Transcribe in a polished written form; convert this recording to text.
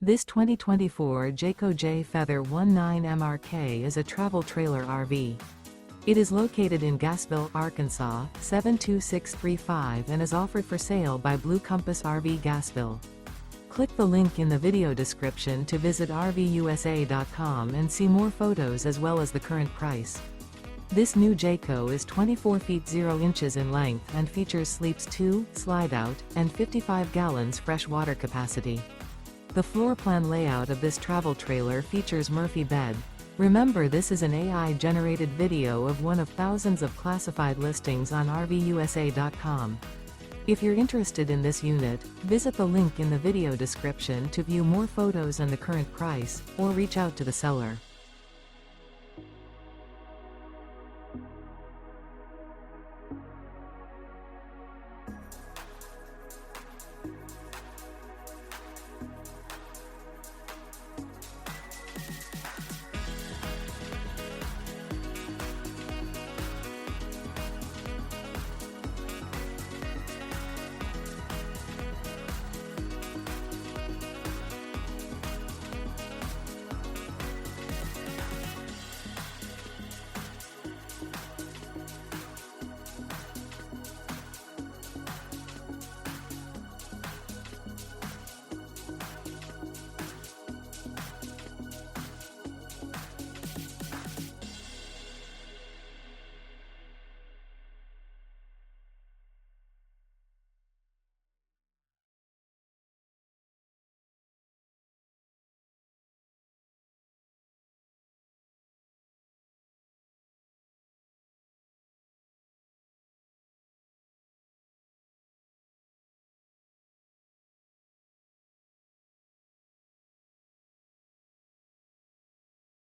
This 2024 Jayco Jay Feather 19MRK is a travel trailer RV. It is located in Gassville, Arkansas, 72635 and is offered for sale by Blue Compass RV Gassville. Click the link in the video description to visit RVUSA.com and see more photos as well as the current price. This new Jayco is 24 feet 0 inches in length and features sleeps 2, slide-out, and 55 gallons fresh water capacity. The floor plan layout of this travel trailer features Murphy bed. Remember, this is an AI-generated video of one of thousands of classified listings on RVUSA.com. If you're interested in this unit, visit the link in the video description to view more photos and the current price, or reach out to the seller.